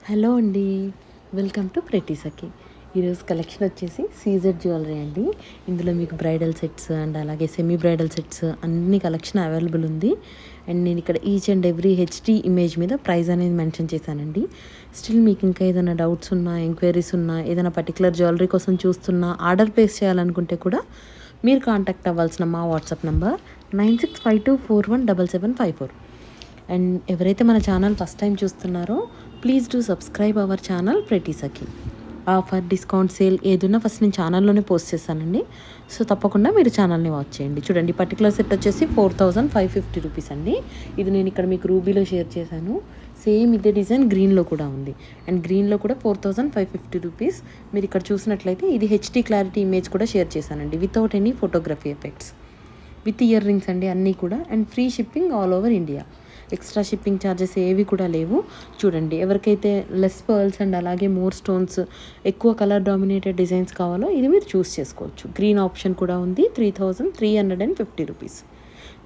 Hello అండి. Welcome to pretty సఖి. ఈరోజు collection వచ్చేసి సీజెడ్ జ్యువెలరీ అండి. ఇందులో మీకు బ్రైడల్ సెట్స్ అండ్ అలాగే సెమీ బ్రైడల్ సెట్స్ అన్ని కలెక్షన్ అవైలబుల్ ఉంది. అండ్ నేను ఇక్కడ each and every HD image మీద ప్రైస్ అనేది మెన్షన్ చేశానండి. స్టిల్ మీకు ఇంకా ఏదైనా డౌట్స్ ఉన్నా, ఎంక్వైరీస్ ఉన్నా, ఏదైనా పర్టికులర్ జ్యువెలరీ కోసం చూస్తున్నా, ఆర్డర్ ప్లేస్ చేయాలనుకుంటే కూడా మీరు కాంటాక్ట్ అవ్వాల్సిన మా వాట్సాప్ నంబర్ 9652417754. అండ్ ఎవరైతే మన ఛానల్ ఫస్ట్ టైం చూస్తున్నారో please do subscribe our channel pretty Sakhi. Offer, discount, sale ఏదున్నా ఫస్ట్ నేను ఛానల్లోనే పోస్ట్ చేస్తానండి. సో తప్పకుండా మీరు ఛానల్ని వాచ్ చేయండి. చూడండి, పర్టికులర్ సెట్ వచ్చేసి 4550 రూపీస్ అండి. ఇది నేను ఇక్కడ మీకు రూబీలో షేర్ చేశాను. సేమ్ ఇదే డిజైన్ గ్రీన్లో కూడా ఉంది. అండ్ గ్రీన్లో కూడా 4550 రూపీస్. మీరు ఇక్కడ చూసినట్లయితే ఇది హెచ్డి క్లారిటీ ఇమేజ్ కూడా షేర్ చేశానండి, without any photography effects, with ear rings అండి అన్నీ కూడా. And free shipping all over India. Extra shipping charges ఏవి కూడా లేవు. చూడండి, ఎవరికైతే లెస్ పర్ల్స్ అండ్ అలాగే మోర్ స్టోన్స్, ఎక్కువ కలర్ డామినేటెడ్ డిజైన్స్ కావాలో ఇది మీరు చూస్ చేసుకోవచ్చు. గ్రీన్ ఆప్షన్ కూడా ఉంది. 3350 రూపీస్.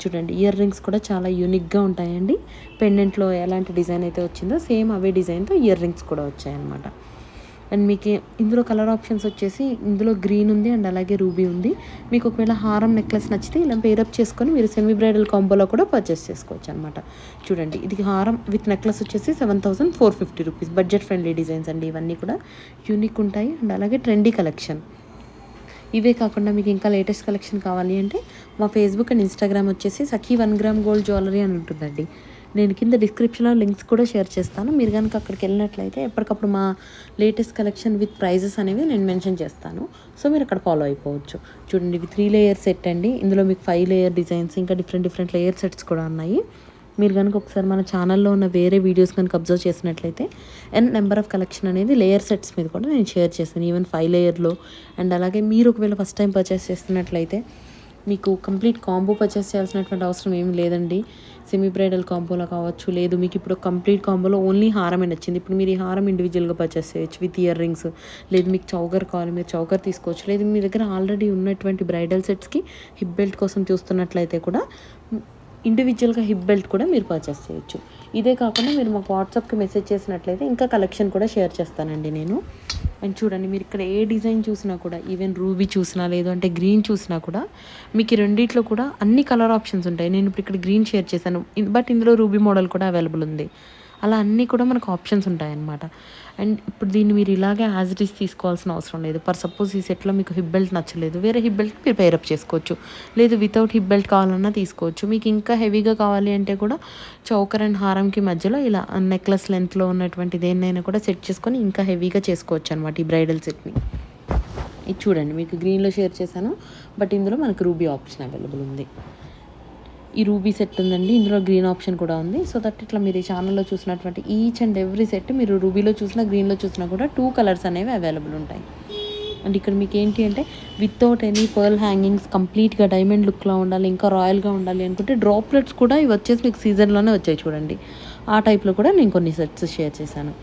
చూడండి, ఇయర్ రింగ్స్ కూడా చాలా యూనిక్గా ఉంటాయండి. పెండెంట్లో ఎలాంటి డిజైన్ అయితే వచ్చిందో సేమ్ అవే డిజైన్తో ఇయర్ రింగ్స్ కూడా వచ్చాయన్నమాట. అండ్ మీకు ఇందులో కలర్ ఆప్షన్స్ వచ్చేసి ఇందులో గ్రీన్ ఉంది అండ్ అలాగే రూబీ ఉంది. మీకు ఒకవేళ హారం, నెక్లెస్ నచ్చితే ఇలా పేరప్ చేసుకొని మీరు సెమీ బ్రైడల్ కాంబోలో కూడా పర్చేస్ చేసుకోవచ్చు అనమాట. చూడండి, ఇది హారం విత్ నెక్లెస్ వచ్చేసి 7450 రూపీస్. బడ్జెట్ ఫ్రెండ్లీ డిజైన్స్ అండి ఇవన్నీ కూడా. యూనిక్ ఉంటాయి అండ్ అలాగే ట్రెండీ కలెక్షన్. ఇవే కాకుండా మీకు ఇంకా లేటెస్ట్ కలెక్షన్ కావాలి అంటే మా ఫేస్బుక్ అండ్ ఇన్స్టాగ్రామ్ వచ్చేసి సఖీ 1 గ్రామ్ గోల్డ్ జ్యువెలరీ అని ఉంటుందండి. నేను కింద డిస్క్రిప్షన్లో లింక్స్ కూడా షేర్ చేస్తాను. మీరు కనుక అక్కడికి వెళ్ళినట్లయితే ఎప్పటికప్పుడు మా లేటెస్ట్ కలెక్షన్ విత్ ప్రైజెస్ అనేవి నేను మెన్షన్ చేస్తాను. సో మీరు అక్కడ ఫాలో అయిపోవచ్చు. చూడండి, ఇవి 3 లేయర్ సెట్ అండి. ఇందులో మీకు 5 లేయర్ డిజైన్స్, ఇంకా డిఫరెంట్ లేయర్ సెట్స్ కూడా ఉన్నాయి. మీరు కనుక ఒకసారి మన ఛానల్లో ఉన్న వేరే వీడియోస్ కనుక అబ్జర్వ్ చేసినట్లయితే నెంబర్ ఆఫ్ కలెక్షన్ అనేది లేయర్ సెట్స్ మీద కూడా నేను షేర్ చేశాను, ఈవెన్ 5 లేయర్లో. అండ్ అలాగే మీరు ఒకవేళ ఫస్ట్ టైం పర్చేస్ చేస్తున్నట్లయితే మీకు కంప్లీట్ కాంబో పర్చేస్ చేయాల్సినటువంటి అవసరం ఏమి లేదండి. సెమీ బ్రైడల్ కాంబోలో కావచ్చు, లేదు మీకు ఇప్పుడు కంప్లీట్ కాంబోలో ఓన్లీ హారమే నచ్చింది, ఇప్పుడు మీరు ఈ హారం ఇండివిజువల్గా పర్చేస్ చేయొచ్చు విత్ ఇయర్ రింగ్స్. లేదు మీకు చౌకర్ కావాలి, మీరు చౌకర్ తీసుకోవచ్చు. లేదు మీ దగ్గర ఆల్రెడీ ఉన్నటువంటి బ్రైడల్ సెట్స్కి హిప్ బెల్ట్ కోసం చూస్తున్నట్లయితే కూడా ఇండివిజువల్గా హిప్ బెల్ట్ కూడా మీరు పర్చేస్ చేయొచ్చు. ఇదే కాకుండా మీరు మాకు వాట్సాప్కి మెసేజ్ చేసినట్లయితే ఇంకా కలెక్షన్ కూడా షేర్ చేస్తానండి నేను. అండ్ చూడండి, మీరు ఇక్కడ ఏ డిజైన్ చూసినా కూడా, ఈవెన్ రూబీ చూసినా, లేదు అంటే గ్రీన్ చూసినా కూడా మీకు ఈ రెండిట్లో కూడా అన్ని కలర్ ఆప్షన్స్ ఉంటాయి. నేను ఇప్పుడు ఇక్కడ గ్రీన్ షేర్ చేశాను, బట్ ఇందులో రూబీ మోడల్ కూడా అవైలబుల్ ఉంది. అలా అన్నీ కూడా మనకు ఆప్షన్స్ ఉంటాయన్నమాట. అండ్ ఇప్పుడు దీన్ని మీరు ఇలాగే యాజ్ ఇట్ ఈస్ తీసుకోవాల్సిన అవసరం లేదు. ఫర్ సపోజ్ ఈ సెట్లో మీకు హిప్ బెల్ట్ నచ్చలేదు, వేరే హిప్ బెల్ట్ మీరు పేరప్ చేసుకోవచ్చు. లేదు వితౌట్ హిప్ బెల్ట్ కావాలన్నా తీసుకోవచ్చు. మీకు ఇంకా హెవీగా కావాలి అంటే కూడా చౌకర్ అండ్ హారంకి మధ్యలో ఇలా నెక్లెస్ లెంత్లో ఉన్నటువంటి దేన్నైనా కూడా సెట్ చేసుకొని ఇంకా హెవీగా చేసుకోవచ్చు అనమాట ఈ బ్రైడల్ సెట్ని. ఇది చూడండి, మీకు గ్రీన్లో షేర్ చేశాను, బట్ ఇందులో మనకు రూబీ ఆప్షన్ అవైలబుల్ ఉంది. ఈ రూబీ సెట్ ఉందండి, ఇందులో గ్రీన్ ఆప్షన్ కూడా ఉంది. సో దట్ ఇట్లా మీరు ఈ ఛానల్లో చూసినటువంటి ఈచ్ అండ్ ఎవ్రీ సెట్ మీరు రూబీలో చూసినా, గ్రీన్లో చూసినా కూడా 2 కలర్స్ అనేవి అవైలబుల్ ఉంటాయి. అండ్ ఇక్కడ మీకు ఏంటి అంటే వితౌట్ ఎనీ పర్ల్ హ్యాంగింగ్స్, కంప్లీట్గా డైమండ్ లుక్లో ఉండాలి, ఇంకా రాయల్గా ఉండాలి అనుకుంటే డ్రాప్లెట్స్ కూడా ఇవి వచ్చేసి మీకు సీజన్లోనే వచ్చాయి చూడండి. ఆ టైప్లో కూడా నేను కొన్ని సెట్స్ షేర్ చేశాను.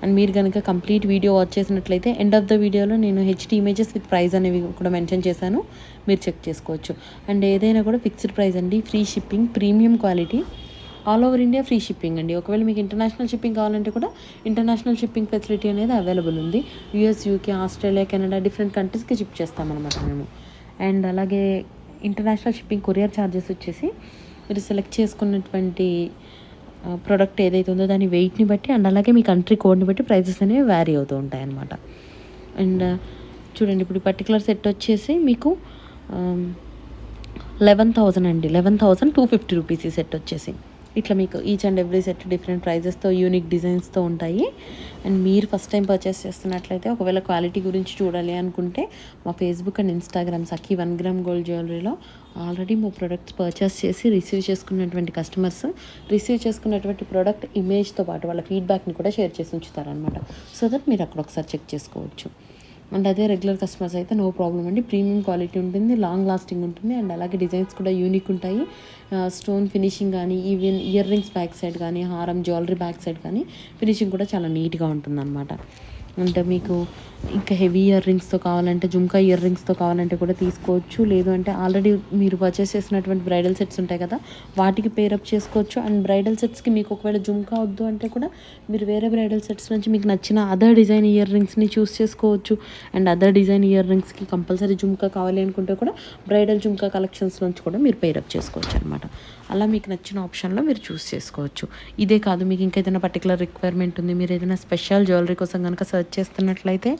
అండ్ మీరు కనుక కంప్లీట్ వీడియో వాచ్ చేసినట్లయితే ఎండ్ ఆఫ్ ద వీడియోలో నేను హెచ్డి ఇమేజెస్ విత్ ప్రైస్ అనేవి కూడా మెన్షన్ చేశాను, మీరు చెక్ చేసుకోవచ్చు. అండ్ ఏదైనా కూడా ఫిక్స్డ్ ప్రైస్ అండి, free shipping, premium quality, all over India free shipping అండి. ఒకవేళ మీకు ఇంటర్నేషనల్ షిప్పింగ్ కావాలంటే కూడా ఇంటర్నేషనల్ షిప్పింగ్ ఫెసిలిటీ అనేది అవైలబుల్ ఉంది. US, UK, Australia, Canada different కంట్రీస్కి షిప్ చేస్తామన్నమాట మేము. అండ్ అలాగే ఇంటర్నేషనల్ షిప్పింగ్ కొరియర్ ఛార్జెస్ వచ్చేసి మీరు సెలెక్ట్ చేసుకున్నటువంటి ప్రోడక్ట్ ఏదైతే ఉందో దాని వెయిట్ని బట్టి అండ్ అలాగే మీ కంట్రీ కోడ్ని బట్టి ప్రైజెస్ అనేవి వ్యారీ అవుతూ ఉంటాయి అన్నమాట. అండ్ చూడండి, ఇప్పుడు పర్టికులర్ సెట్ వచ్చేసి మీకు 11,000 అండి, 11,250 రూపీస్ ఈ సెట్ వచ్చేసి. ఇట్లా మీకు each and every set different ప్రైజెస్తో, యూనిక్ డిజైన్స్తో ఉంటాయి. అండ్ మీరు ఫస్ట్ టైం పర్చేస్ చేస్తున్నట్లయితే ఒకవేళ క్వాలిటీ గురించి చూడాలి అనుకుంటే మా Facebook and Instagram Sakhi 1 gram gold జ్యువెలరీలో ఆల్రెడీ మా ప్రొడక్ట్స్ పర్చేస్ చేసి రిసీవ్ చేసుకున్నటువంటి కస్టమర్స్ రిసీవ్ చేసుకున్నటువంటి ప్రోడక్ట్ ఇమేజ్తో పాటు వాళ్ళ ఫీడ్బ్యాక్ని కూడా షేర్ చేసి ఉంచుతారనమాట. సో దట్ మీరు అక్కడ ఒకసారి చెక్ చేసుకోవచ్చు. అండ్ అదే రెగ్యులర్ కస్టమర్స్ అయితే నో ప్రాబ్లం అండి, ప్రీమియం క్వాలిటీ ఉంటుంది, లాంగ్ లాస్టింగ్ ఉంటుంది. అండ్ అలాగే డిజైన్స్ కూడా యూనిక్ ఉంటాయి. స్టోన్ ఫినిషింగ్ కానీ, even ear rings back side కానీ, హారం జ్యువెలరీ బ్యాక్ సైడ్ కానీ ఫినిషింగ్ కూడా చాలా నీట్గా ఉంటుందన్నమాట. అంటే మీకు ఇంకా హెవీ ఇయర్ రింగ్స్తో కావాలంటే, జుమ్కా ఇయర్ రింగ్స్తో కావాలంటే కూడా తీసుకోవచ్చు. లేదు అంటే ఆల్రెడీ మీరు పర్చేస్ చేసినటువంటి బ్రైడల్ సెట్స్ ఉంటాయి కదా, వాటికి పేరప్ చేసుకోవచ్చు. అండ్ బ్రైడల్ సెట్స్కి మీకు ఒకవేళ జుమ్కా వద్దు అంటే కూడా మీరు వేరే బ్రైడల్ సెట్స్ నుంచి మీకు నచ్చిన అదర్ డిజైన్ ఇయర్ రింగ్స్ని చూస్ చేసుకోవచ్చు. అండ్ అదర్ డిజైన్ ఇయర్ రింగ్స్కి కంపల్సరీ జుమ్కా కావాలి అనుకుంటే కూడా బ్రైడల్ జుమ్కా కలెక్షన్స్ నుంచి కూడా మీరు పేరప్ చేసుకోవచ్చు అనమాట. అలా మీకు నచ్చిన ఆప్షన్లో మీరు చూస్ చేసుకోవచ్చు. ఇదే కాదు, మీకు ఇంకా ఏదైనా పర్టికులర్ రిక్వైర్మెంట్ ఉంది, మీరు ఏదైనా స్పెషల్ జ్యువెలరీ కోసం కనుక సెర్చ్ చేస్తున్నట్లయితే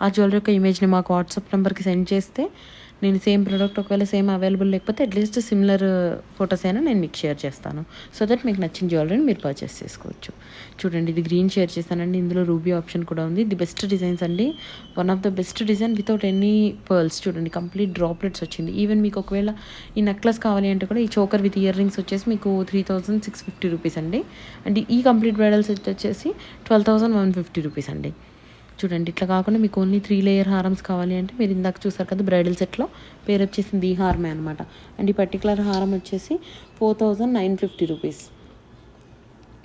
ఆ జ్యువెలరీ యొక్క ఇమేజ్ని మాకు వాట్సాప్ నెంబర్కి సెండ్ చేస్తే నేను సేమ్ ప్రోడక్ట్ ఒకవేళ సేమ్ అవైలబుల్ లేకపోతే అట్లీస్ట్ సిమిలర్ ఫొటోస్ అయినా నేను మీకు షేర్ చేస్తాను. సో దట్ మీకు నచ్చిన జ్యువెలరీని మీరు పర్చేస్ చేసుకోవచ్చు. చూడండి, ఇది గ్రీన్ షేర్ చేస్తానండి. ఇందులో రూబీ ఆప్షన్ కూడా ఉంది. ది బెస్ట్ డిజైన్స్ అండి, one of the best design without any pearls. చూడండి, కంప్లీట్ డ్రాప్లెట్స్ వచ్చింది. ఈవెన్ మీకు ఒకవేళ ఈ నెక్లెస్ కావాలి అంటే కూడా ఈ చోకర్ విత్ ఇయర్ రింగ్స్ వచ్చేసి మీకు 3650 రూపీస్ అండి. అండ్ ఈ కంప్లీట్ బ్రైడల్ సెట్ వచ్చేసి 12,150 రూపీస్ అండి. చూడండి, ఇట్లా కాకుండా మీకు ఓన్లీ 3 లేయర్ హారమ్స్ కావాలి అంటే మీరు ఇందాక చూసారు కదా బ్రైడల్ సెట్లో పేరప్ చేసింది ఈ హారమే అనమాట. అండ్ ఈ పర్టికులర్ హారం వచ్చేసి 4950 రూపీస్.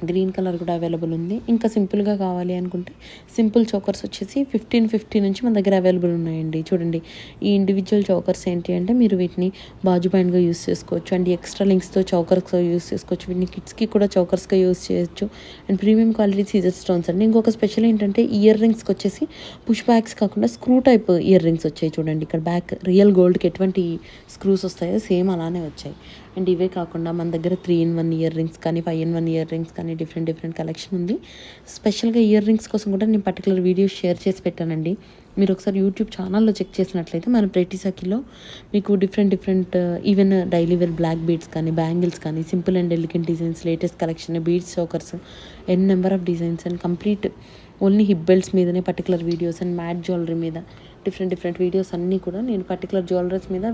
గ్రీన్ కలర్ కూడా అవైలబుల్ ఉంది. ఇంకా సింపుల్గా కావాలి అనుకుంటే సింపుల్ చోకర్స్ వచ్చేసి 1550 నుంచి మన దగ్గర అవైలబుల్ ఉన్నాయండి. చూడండి, ఈ ఇండివిజువల్ చోకర్స్ ఏంటి అంటే మీరు వీటిని బాజు బ్యాండ్గా యూస్ చేసుకోవచ్చు. అండ్ ఎక్స్ట్రా లింక్స్తో చోకర్స్గా యూస్ చేసుకోవచ్చు. వీటిని కిడ్స్కి కూడా చోకర్స్గా యూస్ చేయొచ్చు. అండ్ ప్రీమియం క్వాలిటీ సీజర్ స్టోన్స్ అండి. ఇంకొక స్పెషల్ ఏంటంటే ఇయర్ రింగ్స్కి వచ్చేసి పుష్ బ్యాక్స్ కాకుండా స్క్రూ టైప్ ఇయర్ రింగ్స్ వచ్చాయి. చూడండి, ఇక్కడ బ్యాక్ రియల్ గోల్డ్కి ఎటువంటి స్క్రూస్ వస్తాయో సేమ్ అలానే వచ్చాయి. అండ్ ఇవే కాకుండా మన దగ్గర 3-in-1 ఇయర్ రింగ్స్ కానీ 5-in-1 ఇయర్ రింగ్స్ కానీ డిఫరెంట్ కలెక్షన్ ఉంది. స్పెషల్గా ఇయర్ రింగ్స్ కోసం కూడా నేను పర్టికులర్ వీడియోస్ షేర్ చేసి పెట్టానండి. మీరు ఒకసారి యూట్యూబ్ ఛానల్లో చెక్ చేసినట్లయితే మన ప్రెటీ సఖీలో మీకు different even daily wear black beads కానీ బ్యాంగిల్స్ కానీ simple and elegant designs, latest collection, beads chokers, number of designs and complete only hip belts మీదనే particular videos and matte jewellery మీద different videos అన్నీ కూడా నేను particular jewelleries మీద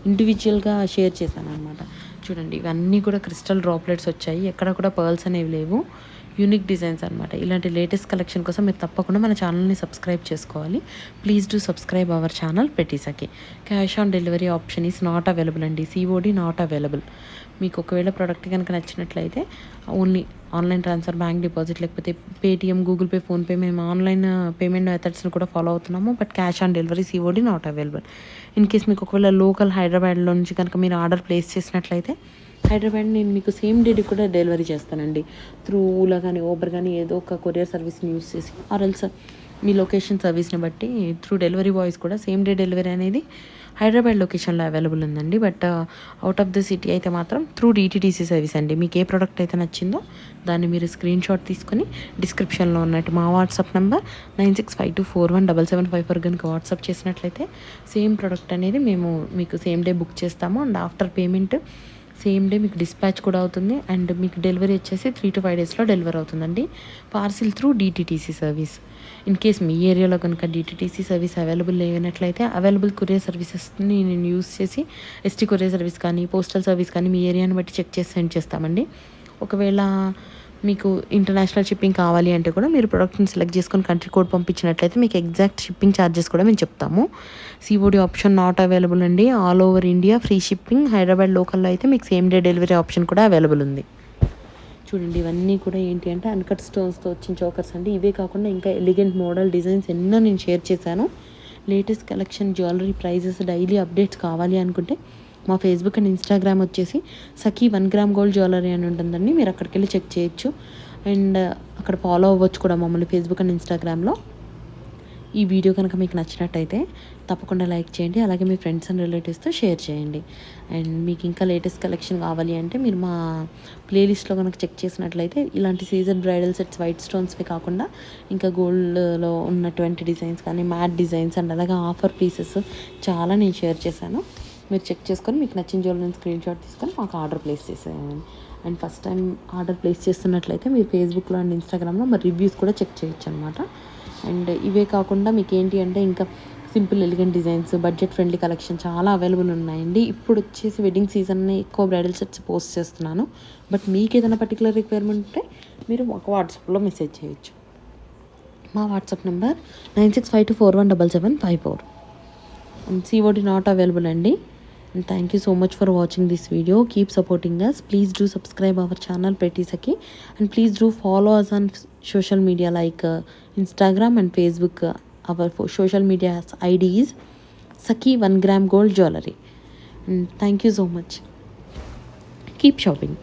ఇండివిజువల్గా share చేశాను అనమాట. చూడండి, ఇవన్నీ కూడా క్రిస్టల్ డ్రాప్లెట్స్ వచ్చాయి. ఎక్కడ కూడా పర్ల్స్ అనేవి లేవు. యూనిక్ డిజైన్స్ అనమాట. ఇలాంటి లేటెస్ట్ కలెక్షన్ కోసం మీరు తప్పకుండా మన ఛానల్ని సబ్స్క్రైబ్ చేసుకోవాలి. Please do subscribe our channel pretty Sakhi. Cash on delivery option is not available అండి. COD not available. మీకు ఒకవేళ ప్రోడక్ట్ కనుక నచ్చినట్లయితే only online transfer, bank deposit, లేకపోతే పేటిఎం, గూగుల్ పే, ఫోన్పే, మేము ఆన్లైన్ పేమెంట్ మెథడ్స్ని కూడా ఫాలో అవుతున్నాము. But cash on delivery COD not available. In case మీకు ఒకవేళ లోకల్ హైదరాబాద్లో నుంచి కనుక మీరు ఆర్డర్ ప్లేస్ చేసినట్లయితే హైదరాబాద్ నేను మీకు సేమ్ డేకి కూడా డెలివరీ చేస్తానండి. త్రూ ఓలా కానీ ఓబర్ కానీ ఏదో ఒక కొరియర్ సర్వీస్ని యూస్ చేసి ఆర్ఎల్స్ మీ లొకేషన్ సర్వీస్ని బట్టి త్రూ డెలివరీ బాయ్స్ కూడా సేమ్ డే డెలివరీ అనేది హైదరాబాద్ లొకేషన్లో అవైలబుల్ ఉందండి. But out of the city అయితే మాత్రం త్రూ DTDC సర్వీస్ అండి. మీకు ఏ ప్రోడక్ట్ అయితే నచ్చిందో దాన్ని మీరు స్క్రీన్ షాట్ తీసుకొని డిస్క్రిప్షన్లో ఉన్నట్టు మా వాట్సాప్ నెంబర్ 9652417754 కనుక వాట్సాప్ చేసినట్లయితే సేమ్ ప్రోడక్ట్ అనేది మేము మీకు సేమ్ డే బుక్ చేస్తాము. And after payment same day మీకు డిస్పాచ్ కూడా అవుతుంది. అండ్ మీకు డెలివరీ వచ్చేసి 3 to 5 డేస్లో డెలివరీ అవుతుందండి. Parcel through DTDC service. In case మీ ఏరియాలో కనుక DTDC సర్వీస్ అవైలబుల్ లేనట్లయితే అవైలబుల్ కొరియర్ సర్వీసెస్ని నేను యూస్ చేసి ST కొరియర్ సర్వీస్ కానీ పోస్టల్ సర్వీస్ కానీ మీ ఏరియాని బట్టి చెక్ చేసి సెండ్ చేస్తామండి. ఒకవేళ మీకు ఇంటర్నేషనల్ షిప్పింగ్ కావాలి అంటే కూడా మీరు ప్రోడక్ట్ని సెలెక్ట్ చేసుకొని కంట్రీ కోడ్ పంపించినట్లయితే మీకు ఎగ్జాక్ట్ షిప్పింగ్ ఛార్జెస్ కూడా మేము చెప్తాము. COD ఆప్షన్ నాట్ అవైలబుల్ అండి. All over India free shipping. Hyderabad లోకల్లో అయితే మీకు సేమ్ డే డెలివరీ ఆప్షన్ కూడా అవైలబుల్ ఉంది. చూడండి, ఇవన్నీ కూడా ఏంటి అంటే అన్కట్ స్టోన్స్తో వచ్చిన చోకర్స్ అండి. ఇవే కాకుండా ఇంకా ఎలిగెంట్ మోడల్ డిజైన్స్ ఎన్నో నేను షేర్ చేశాను. Latest collection, jewellery prices, daily updates కావాలి అనుకుంటే మా ఫేస్బుక్ అండ్ ఇన్స్టాగ్రామ్ వచ్చేసి సఖీ 1 గ్రామ్ గోల్డ్ జ్యువెలరీ అని ఉంటుందండి. మీరు అక్కడికి వెళ్ళి చెక్ చేయొచ్చు. అండ్ అక్కడ ఫాలో అవ్వచ్చు కూడా మమ్మల్ని ఫేస్బుక్ అండ్ ఇన్స్టాగ్రామ్లో. ఈ వీడియో కనుక మీకు నచ్చినట్టయితే తప్పకుండా లైక్ చేయండి. అలాగే మీ ఫ్రెండ్స్ అండ్ రిలేటివ్స్తో షేర్ చేయండి. అండ్ మీకు ఇంకా లేటెస్ట్ కలెక్షన్ కావాలి అంటే మీరు మా ప్లేలిస్ట్లో కనుక చెక్ చేసినట్లయితే ఇలాంటి సీజన్ బ్రైడల్ సెట్స్ వైట్ స్టోన్స్వి కాకుండా ఇంకా గోల్డ్లో ఉన్నటువంటి డిజైన్స్ కానీ మ్యాట్ డిజైన్స్ అండ్ అలాగే ఆఫర్ పీసెస్ చాలా నేను షేర్ చేశాను. మీరు చెక్ చేసుకొని మీకు నచ్చిన జ్యువెలరీని స్క్రీన్ షాట్ తీసుకొని మాకు ఆర్డర్ ప్లేస్ చేసేయండి. And first time order place చేస్తున్నట్లయితే మీరు ఫేస్బుక్లో అండ్ ఇన్స్టాగ్రామ్లో మరి రివ్యూస్ కూడా చెక్ చేయొచ్చు అనమాట. అండ్ ఇవే కాకుండా మీకు ఏంటి అంటే ఇంకా simple elegant designs, budget friendly collection చాలా అవైలబుల్ ఉన్నాయండి. ఇప్పుడు వచ్చేసి వెడ్డింగ్ సీజన్ని ఎక్కువ బ్రైడల్ సెట్స్ పోస్ట్ చేస్తున్నాను. బట్ మీకు ఏదైనా పర్టికులర్ రిక్వైర్మెంట్ ఉంటే మీరు మాకు వాట్సాప్లో మెసేజ్ చేయొచ్చు. మా WhatsApp number 9652417754. COD not available అండి. And thank you so much for watching this video. Keep supporting us. Please do subscribe our channel Pretty Saki, and please do follow us on social media like Instagram and Facebook. Our social media ID is Saki 1 gram gold jewelry. And thank you so much. Keep shopping.